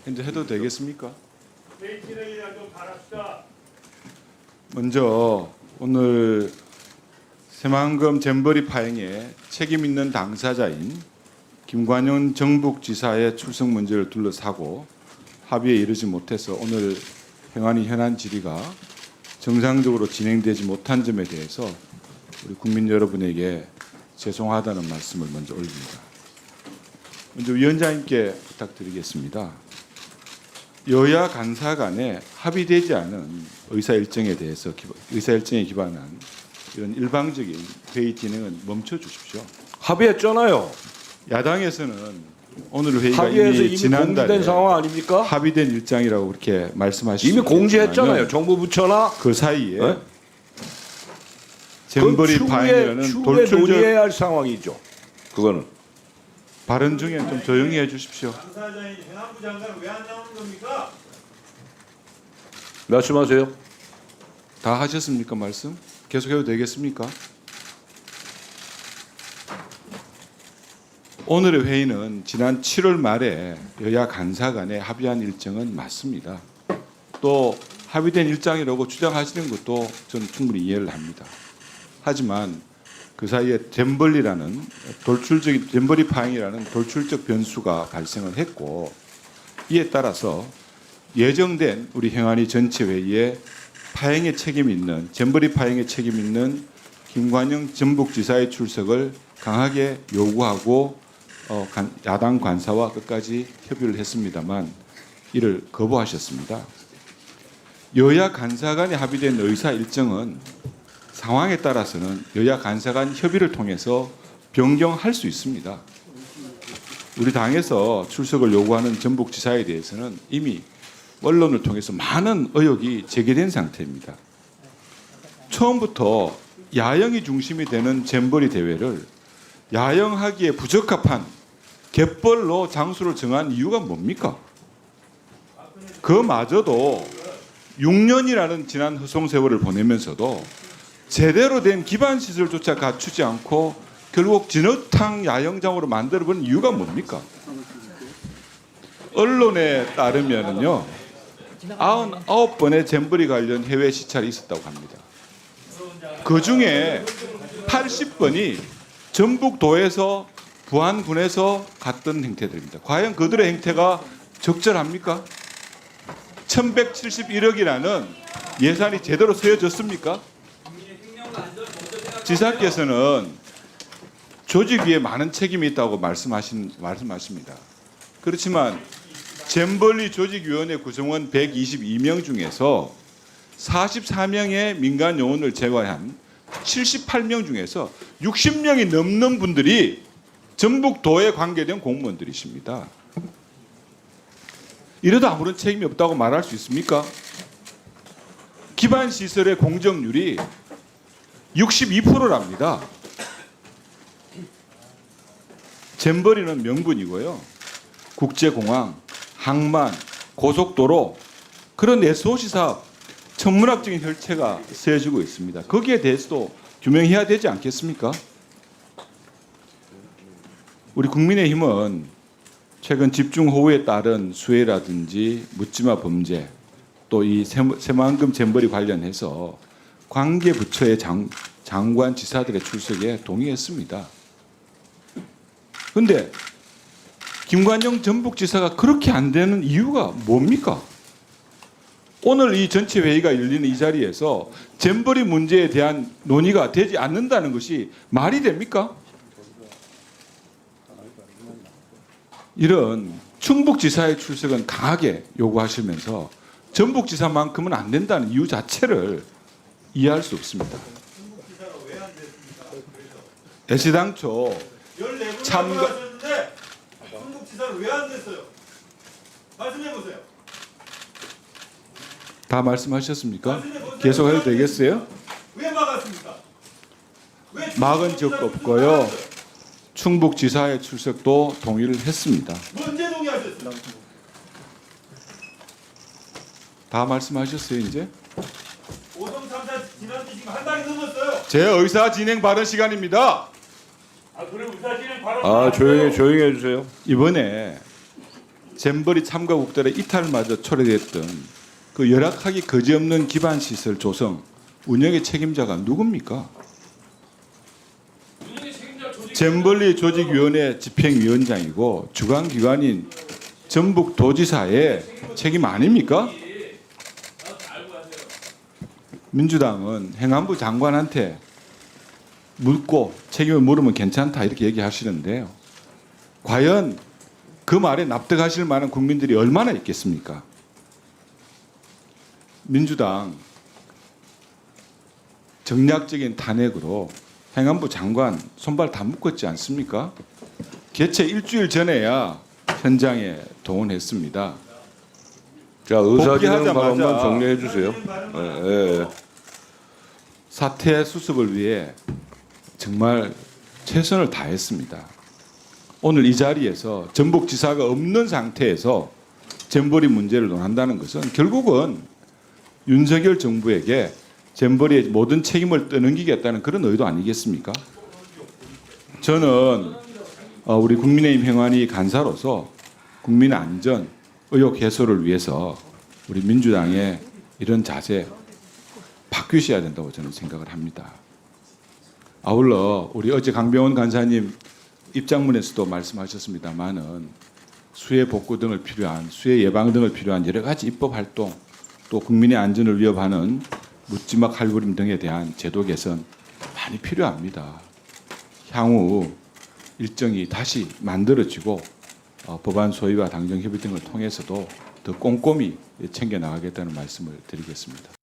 이제 해도 되겠습니까? 회의 진행이나 좀 바랍시다. 먼저 오늘 새만금 잼버리 파행에 책임 있는 당사자인 김관영 정북지사의 출석 문제를 둘러싸고 합의에 이르지 못해서 오늘 행안위 현안 질의가 정상적으로 진행되지 못한 점에 대해서 우리 국민 여러분에게 죄송하다는 말씀을 먼저 올립니다. 먼저 위원장님께 부탁드리겠습니다. 여야 간사 간에 합의되지 않은 의사 일정에 기반한 이런 일방적인 회의 진행은 멈춰 주십시오. 합의했잖아요. 야당에서는 오늘 회의가 합의해서 이미 이미 지난달에 공지된 상황 아닙니까? 합의된 일정이라고 그렇게 말씀하시죠. 이미 공지했잖아요. 정부 부처나 그 사이에 네? 잼버리 그건 파행이라는 추후에 돌출적 논의해야 할 상황이죠. 그거는 발언 중에 좀 조용히 해주십시오. 당사자인 행안부 장관은 왜 안 나오는 겁니까? 말씀하세요. 다 하셨습니까 말씀? 계속해도 되겠습니까? 오늘의 회의는 지난 7월 말에 여야 간사 간에 합의한 일정은 맞습니다. 또 합의된 일정이라고 주장하시는 것도 저는 충분히 이해를 합니다. 하지만 그 사이에 잼버리 파행이라는 돌출적 변수가 발생을 했고, 이에 따라서 예정된 우리 행안위 전체 회의에 파행에 책임 있는 잼버리 파행에 책임 있는 김관영 전북지사의 출석을 강하게 요구하고 야당 관사와 끝까지 협의를 했습니다만 이를 거부하셨습니다. 여야 간사 간에 합의된 의사 일정은 상황에 따라서는 여야 간사 간 협의를 통해서 변경할 수 있습니다. 우리 당에서 출석을 요구하는 전북지사에 대해서는 이미 언론을 통해서 많은 의혹이 제기된 상태입니다. 처음부터 야영이 중심이 되는 잼버리 대회를 야영하기에 부적합한 갯벌로 장소를 정한 이유가 뭡니까? 그마저도 6년이라는 지난 허송 세월을 보내면서도 제대로 된 기반 시설조차 갖추지 않고 결국 진흙탕 야영장으로 만들어버린 이유가 뭡니까? 언론에 따르면은요, 99번의 잼버리 관련 해외 시찰이 있었다고 합니다. 그 중에 80번이 전북도에서 부안군에서 갔던 행태들입니다. 과연 그들의 행태가 적절합니까? 1171억이라는 예산이 제대로 쓰여졌습니까? 지사께서는 조직 위에 많은 책임이 있다고 말씀하십니다. 그렇지만 잼버리 조직위원회 구성원 122명 중에서 44명의 민간 요원을 제외한 78명 중에서 60명이 넘는 분들이 전북도에 관계된 공무원들이십니다. 이래도 아무런 책임이 없다고 말할 수 있습니까? 기반시설의 공정률이 62%랍니다. 잼버리는 명분이고요. 국제공항, 항만, 고속도로, 그런 SOC 사업 천문학적인 혈체가 쓰여지고 있습니다. 거기에 대해서도 규명해야 되지 않겠습니까? 우리 국민의힘은 최근 집중호우에 따른 수해라든지 묻지마 범죄, 또 이 새만금 잼버리 관련해서 관계 부처의 장관 지사들의 출석에 동의했습니다. 그런데 김관영 전북지사가 그렇게 안 되는 이유가 뭡니까? 오늘 이 전체 회의가 열리는 이 자리에서 잼버리 문제에 대한 논의가 되지 않는다는 것이 말이 됩니까? 이런 충북지사의 출석은 강하게 요구하시면서 전북지사만큼은 안 된다는 이유 자체를 이해할 수 없습니다. 애시당초 14분 참가- 하셨는데 충북지사는 왜 안 됐어요? 말씀해 보세요. 다 말씀하셨습니까? 말씀해 보세요. 계속해도 되겠어요? 왜 막았습니까? 왜 막은 적 없고요. 충북지사의 출석도 동의를 했습니다. 언제 동의하셨어요? 다 말씀하셨어요 이제? 오성 참사 지난 지 지금 한 달이 넘었어요. 제 의사 진행 발언 시간입니다. 아 그럼 의사진행 발언 조용히 해주세요. 이번에 잼버리 참가국들의 이탈마저 초래됐던 그 열악하기 거지없는 기반 시설 조성 운영의 책임자가 누굽니까? 잼버리 조직위원회 집행위원장이고 주관기관인 전북도지사의 책임 아닙니까? 민주당은 행안부 장관한테 묻고 책임을 물으면 괜찮다 이렇게 얘기하시는데요. 과연 그 말에 납득하실 만한 국민들이 얼마나 있겠습니까? 민주당 정략적인 탄핵으로 행안부 장관 손발 다 묶었지 않습니까? 개최 일주일 전에야 현장에 동원했습니다. 자, 의사진행 복귀하자마자 발언만 정리해 주세요. 예. 사태 수습을 위해 정말 최선을 다했습니다. 오늘 이 자리에서 전북지사가 없는 상태에서 잼버리 문제를 논한다는 것은 결국은 윤석열 정부에게 잼버리의 모든 책임을 떠넘기겠다는 그런 의도 아니겠습니까? 저는 우리 국민의힘 행안위 간사로서 국민 안전, 의혹 해소를 위해서 우리 민주당의 이런 자세 바뀌셔야 된다고 저는 생각을 합니다. 아울러 우리 어제 강병원 간사님 입장문에서도 말씀하셨습니다마는 수해 복구 등을 필요한 수해 예방 등을 필요한 여러 가지 입법 활동 또 국민의 안전을 위협하는 묻지마 칼부림 등에 대한 제도 개선 많이 필요합니다. 향후 일정이 다시 만들어지고 법안 소위와 당정 협의 등을 통해서도 더 꼼꼼히 챙겨 나가겠다는 말씀을 드리겠습니다.